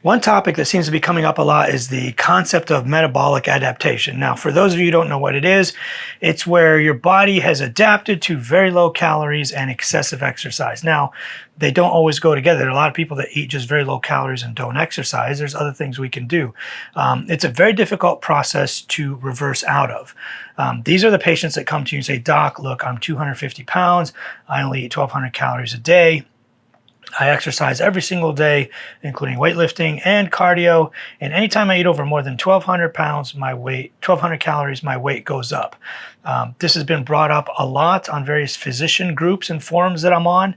One topic that seems to be coming up a lot is the concept of metabolic adaptation. Now, for those of you who don't know what it is, it's where your body has adapted to very low calories and excessive exercise. Now, they don't always go together. There are a lot of people that eat just very low calories and don't exercise. There's other things we can do. It's a very difficult process to reverse out of. These are the patients that come to you and say, Doc, look, I'm 250 pounds. I only eat 1,200 calories a day. I exercise every single day, including weightlifting and cardio. And anytime I eat over more than 1,200 pounds, 1,200 calories, my weight goes up. This has been brought up a lot on various physician groups and forums that I'm on.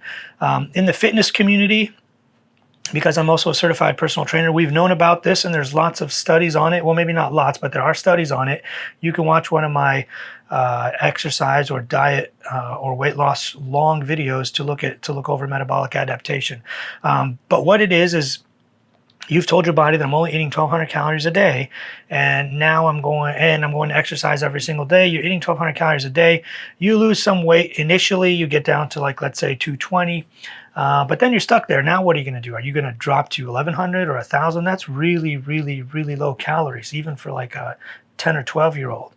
In the fitness community, because I'm also a certified personal trainer, we've known about this and there's lots of studies on it. Well, maybe not lots, but there are studies on it. You can watch one of my exercise or diet or weight loss long videos to look over metabolic adaptation. But what it is you've told your body that I'm only eating 1,200 calories a day, and now I'm going to exercise every single day. You're eating 1,200 calories a day. You lose some weight initially. You get down to, like, let's say 220. But then you're stuck there. Now what are you going to do? Are you going to drop to 1,100 or 1,000? That's really, really, really low calories, even for like a 10 or 12-year-old.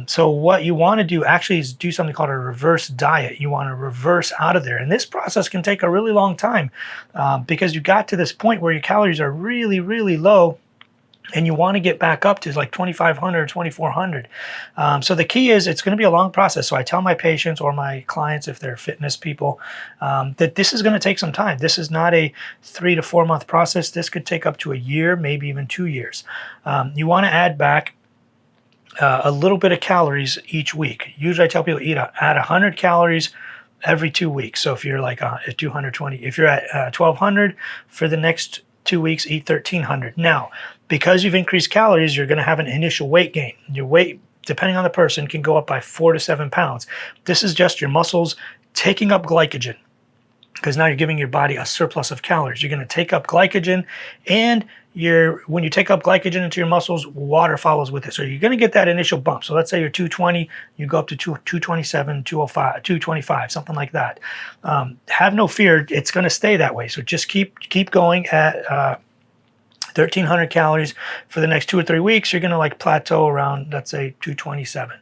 So what you want to do actually is do something called a reverse diet. You want to reverse out of there. And this process can take a really long time because you got to this point where your calories are really, really low. And you want to get back up to like 2,500, 2,400. So the key is it's going to be a long process. So I tell my patients or my clients, if they're fitness people, that this is going to take some time. This is not a 3 to 4 month process. This could take up to a year, maybe even 2 years. You want to add back a little bit of calories each week. Usually I tell people add 100 calories every 2 weeks. So if you're like at 220, if you're at 1,200 for the next 2 weeks, eat 1,300. Now, because you've increased calories, you're going to have an initial weight gain. Your weight, depending on the person, can go up by 4 to 7 pounds. This is just your muscles taking up glycogen, because now you're giving your body a surplus of calories. You're going to take up glycogen, and when you take up glycogen into your muscles, water follows with it. So you're going to get that initial bump. So let's say you're 220, you go up to 227, 205, 225, something like that. Have no fear, it's going to stay that way. So just keep going at 1,300 calories for the next 2 or 3 weeks. You're going to like plateau around, let's say, 227.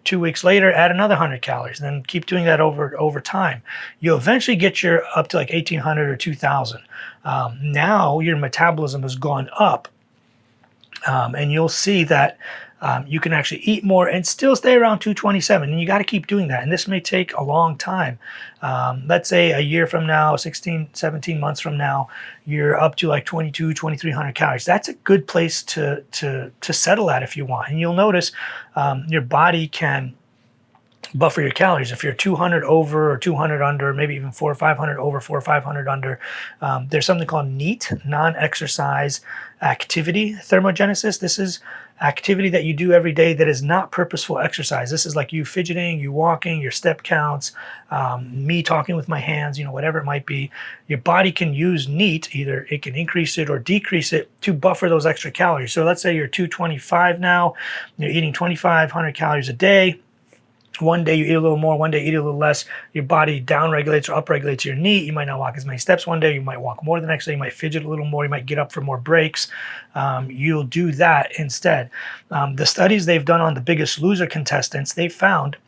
2 weeks later, add another 100 calories, then keep doing that over time. You'll eventually get up to like 1,800 or 2,000. Now your metabolism has gone up, and you'll see that you can actually eat more and still stay around 227, and you got to keep doing that. And this may take a long time. Let's say a year from now, 16, 17 months from now, you're up to like 2,300 calories. That's a good place to settle at if you want. And you'll notice your body can buffer your calories. If you're 200 over or 200 under, maybe even 400 or 500 over, 400 or 500 under, there's something called NEAT, non-exercise activity thermogenesis. This is activity that you do every day that is not purposeful exercise. This is like you fidgeting, you walking, your step counts, me talking with my hands, whatever it might be. Your body can use NEAT, either it can increase it or decrease it to buffer those extra calories. So let's say you're 225 now, you're eating 2,500 calories a day. One day you eat a little more, one day you eat a little less. Your body down-regulates or up-regulates your NEAT. You might not walk as many steps one day. You might walk more the next day. You might fidget a little more. You might get up for more breaks. You'll do that instead. The studies they've done on the Biggest Loser contestants, they found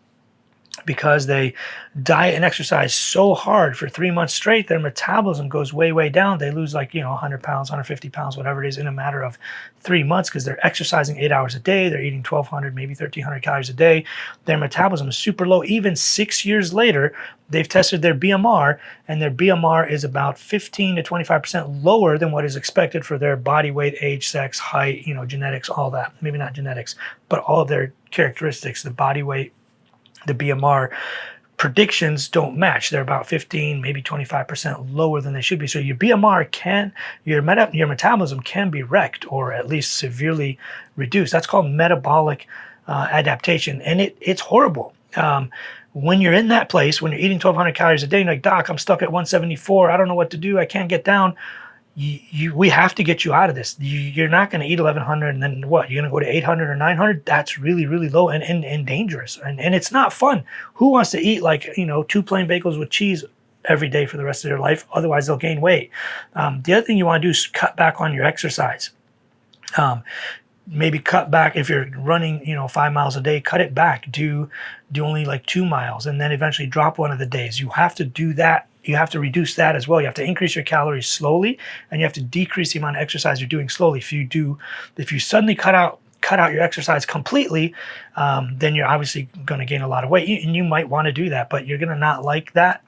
because they diet and exercise so hard for 3 months straight, their metabolism goes way, way down. They lose like, 100 pounds, 150 pounds, whatever it is, in a matter of 3 months because they're exercising 8 hours a day. They're eating 1,200, maybe 1,300 calories a day. Their metabolism is super low. Even 6 years later, they've tested their BMR, and their BMR is about 15 to 25% lower than what is expected for their body weight, age, sex, height, genetics, all that. Maybe not genetics, but all of their characteristics, the body weight, the BMR predictions don't match. They're about 15, maybe 25% lower than they should be. So your BMR your metabolism can be wrecked or at least severely reduced. That's called metabolic adaptation, and it's horrible. When you're in that place, when you're eating 1,200 calories a day, you're like, Doc, I'm stuck at 174. I don't know what to do. I can't get down. We have to get you out of this. You're not going to eat 1,100 and then what? You're going to go to 800 or 900? That's really, really low and dangerous. And it's not fun. Who wants to eat like, 2 plain bagels with cheese every day for the rest of their life. Otherwise, they'll gain weight. The other thing you want to do is cut back on your exercise. Maybe cut back if you're running, 5 miles a day, cut it back. Do only like 2 miles, and then eventually drop one of the days. You have to do that. You have to reduce that as well. You have to increase your calories slowly, and you have to decrease the amount of exercise you're doing slowly. If you suddenly cut out your exercise completely, then you're obviously going to gain a lot of weight, and you might want to do that, but you're going to not like that.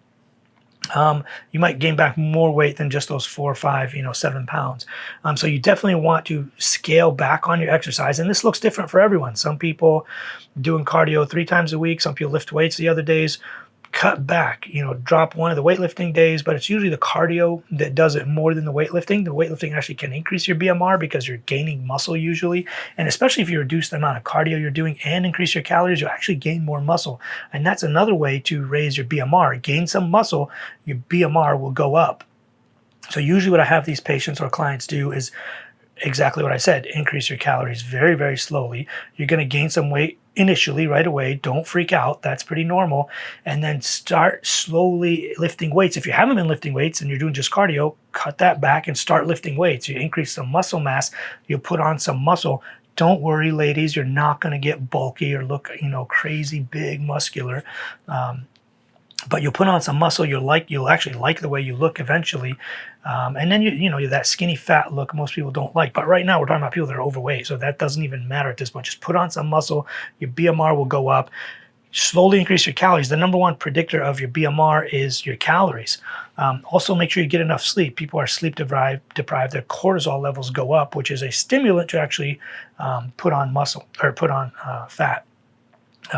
You might gain back more weight than just those 4 or 5, 7 pounds. So you definitely want to scale back on your exercise. And this looks different for everyone. Some people doing cardio 3 times a week. Some people lift weights the other days. Cut back, drop one of the weightlifting days, but it's usually the cardio that does it more than the weightlifting. The weightlifting actually can increase your BMR because you're gaining muscle usually. And especially if you reduce the amount of cardio you're doing and increase your calories, you'll actually gain more muscle. And that's another way to raise your BMR. Gain some muscle, your BMR will go up. So usually what I have these patients or clients do is exactly what I said. Increase your calories very, very slowly. You're going to gain some weight initially right away. Don't freak out. That's pretty normal. And then start slowly lifting weights. If you haven't been lifting weights and you're doing just cardio, cut that back and start lifting weights. You increase some muscle mass. You put on some muscle. Don't worry, ladies. You're not going to get bulky or look, crazy big, muscular. But you'll put on some muscle. You'll actually like the way you look eventually. And then you that skinny fat look most people don't like. But right now we're talking about people that are overweight, so that doesn't even matter at this point. Just put on some muscle. Your BMR will go up. Slowly increase your calories. The number one predictor of your BMR is your calories. Also, make sure you get enough sleep. People are sleep deprived. Their cortisol levels go up, which is a stimulant to actually put on muscle or put on fat.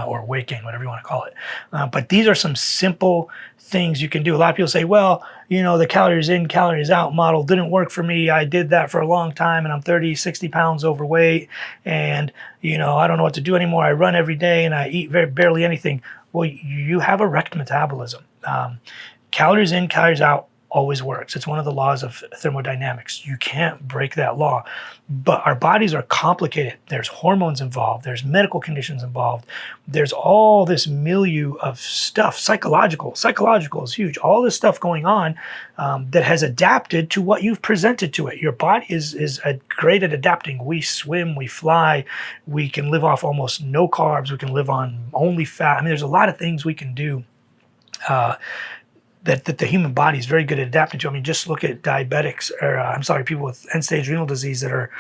Or weight gain, whatever you want to call it. But these are some simple things you can do. A lot of people say, well, the calories in, calories out model didn't work for me. I did that for a long time and I'm 30, 60 pounds overweight and, I don't know what to do anymore. I run every day and I eat barely anything. Well, you have a wrecked metabolism. Calories in, calories out always works. It's one of the laws of thermodynamics. You can't break that law. But our bodies are complicated. There's hormones involved. There's medical conditions involved. There's all this milieu of stuff. Psychological is huge. All this stuff going on that has adapted to what you've presented to it. Your body is great at adapting. We swim, we fly, we can live off almost no carbs. We can live on only fat. I mean, there's a lot of things we can do that the human body is very good at adapting to. I mean, just look at diabetics, or people with end-stage renal disease that are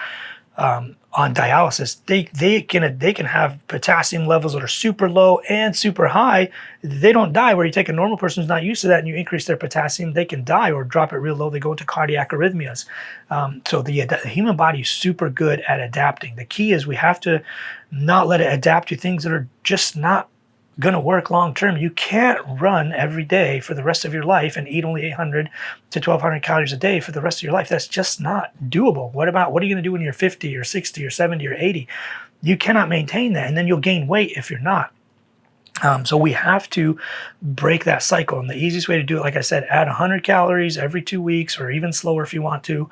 on dialysis. They can have potassium levels that are super low and super high. They don't die. Where you take a normal person who's not used to that and you increase their potassium, they can die or drop it real low. They go into cardiac arrhythmias. So the human body is super good at adapting. The key is we have to not let it adapt to things that are just not going to work long term. You can't run every day for the rest of your life and eat only 800 to 1200 calories a day for the rest of your life. That's just not doable. What are you going to do when you're 50 or 60 or 70 or 80? You cannot maintain that, and then you'll gain weight if you're not. So we have to break that cycle. And the easiest way to do it, like I said, add 100 calories every 2 weeks, or even slower if you want to.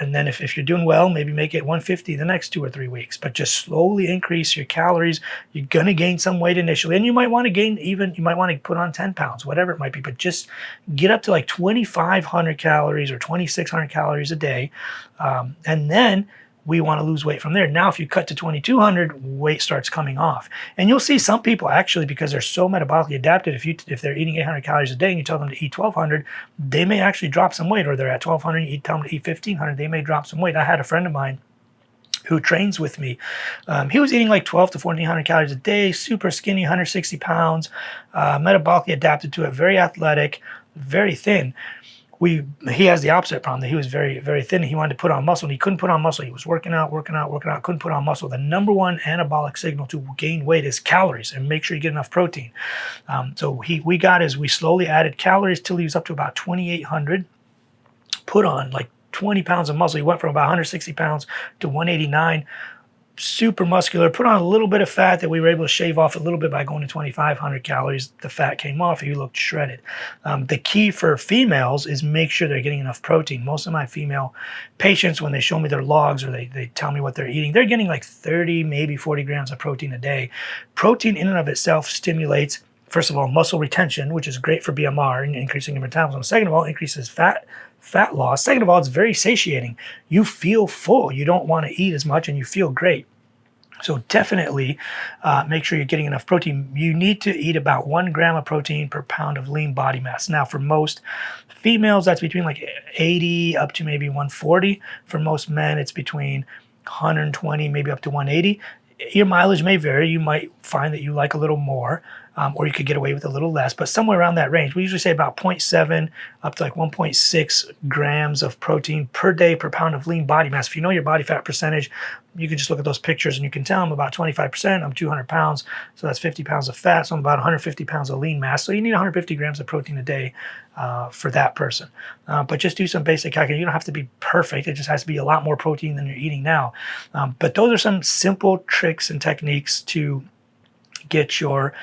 And then if you're doing well, maybe make it 150 the next 2 or 3 weeks. But just slowly increase your calories. You're going to gain some weight initially. And you might want to put on 10 pounds, whatever it might be. But just get up to like 2,500 calories or 2,600 calories a day. And then we want to lose weight from there. Now, if you cut to 2,200, weight starts coming off. And you'll see some people actually, because they're so metabolically adapted, if they're eating 800 calories a day and you tell them to eat 1,200, they may actually drop some weight. Or they're at 1,200, you tell them to eat 1,500, they may drop some weight. I had a friend of mine who trains with me. He was eating like 1,200 to 1,400 calories a day, super skinny, 160 pounds, metabolically adapted to it, very athletic, very thin. He has the opposite problem. That he was very, very thin. He wanted to put on muscle, and he couldn't put on muscle. He was working out, couldn't put on muscle. The number one anabolic signal to gain weight is calories, and make sure you get enough protein. So we slowly added calories till he was up to about 2,800. Put on like 20 pounds of muscle. He went from about 160 pounds to 189. Super muscular, put on a little bit of fat that we were able to shave off a little bit by going to 2,500 calories. The fat came off. He looked shredded. The key for females is make sure they're getting enough protein. Most of my female patients, when they show me their logs or they tell me what they're eating, they're getting like 30, maybe 40 grams of protein a day. Protein in and of itself stimulates first of all, muscle retention, which is great for BMR and increasing your metabolism. Second of all, increases fat loss. Second of all, it's very satiating. You feel full. You don't want to eat as much and you feel great. So definitely make sure you're getting enough protein. You need to eat about 1 gram of protein per pound of lean body mass. Now, for most females, that's between like 80 up to maybe 140. For most men, it's between 120, maybe up to 180. Your mileage may vary. You might find that you like a little more, or you could get away with a little less, but somewhere around that range. We usually say about 0.7 up to like 1.6 grams of protein per day per pound of lean body mass. If you know your body fat percentage, you can just look at those pictures and you can tell I'm about 25%, I'm 200 pounds, so that's 50 pounds of fat, so I'm about 150 pounds of lean mass. So you need 150 grams of protein a day for that person. But just do some basic calculation. You don't have to be perfect. It just has to be a lot more protein than you're eating now. But those are some simple tricks and techniques to get your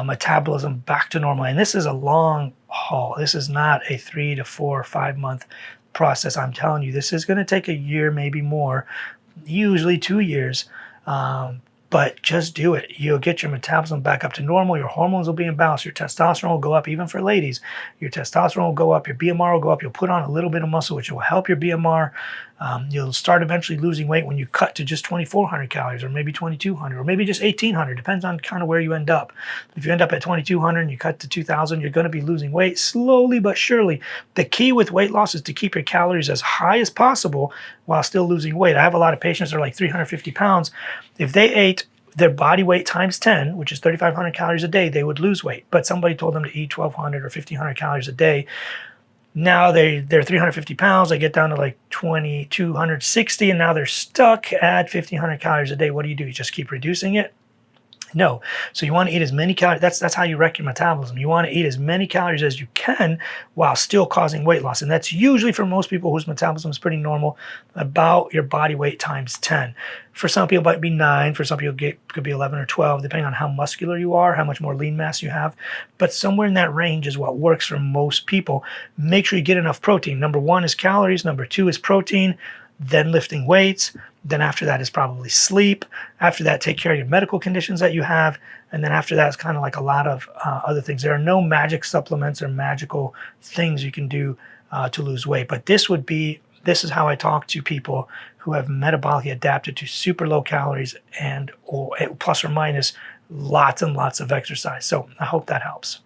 metabolism back to normal. And this is a long haul. This is not a 3 to 4 or 5 month process. I'm telling you, this is going to take a year, maybe more, usually 2 years. But just do it. You'll get your metabolism back up to normal. Your hormones will be in balance. Your testosterone will go up, even for ladies. Your testosterone will go up. Your BMR will go up. You'll put on a little bit of muscle, which will help your BMR. You'll start eventually losing weight when you cut to just 2,400 calories, or maybe 2,200, or maybe just 1,800. Depends on kind of where you end up. If you end up at 2,200 and you cut to 2,000, you're going to be losing weight slowly but surely. The key with weight loss is to keep your calories as high as possible while still losing weight. I have a lot of patients that are like 350 pounds. If they ate their body weight times 10, which is 3,500 calories a day, they would lose weight. But somebody told them to eat 1,200 or 1,500 calories a day. Now they're 350 pounds, they get down to like 2,260, and now they're stuck at 1,500 calories a day. What do? You just keep reducing it? No. So you want to eat as many calories. That's how you wreck your metabolism. You want to eat as many calories as you can while still causing weight loss. And that's usually, for most people whose metabolism is pretty normal, about your body weight times 10. For some people, it might be 9. For some people, it could be 11 or 12, depending on how muscular you are, how much more lean mass you have. But somewhere in that range is what works for most people. Make sure you get enough protein. Number 1 is calories. Number 2 is protein. Then lifting weights. Then after that is probably sleep. After that, take care of your medical conditions that you have. And then after that, it's kind of like a lot of other things. There are no magic supplements or magical things you can do to lose weight. But this is how I talk to people who have metabolically adapted to super low calories and or plus or minus lots and lots of exercise. So I hope that helps.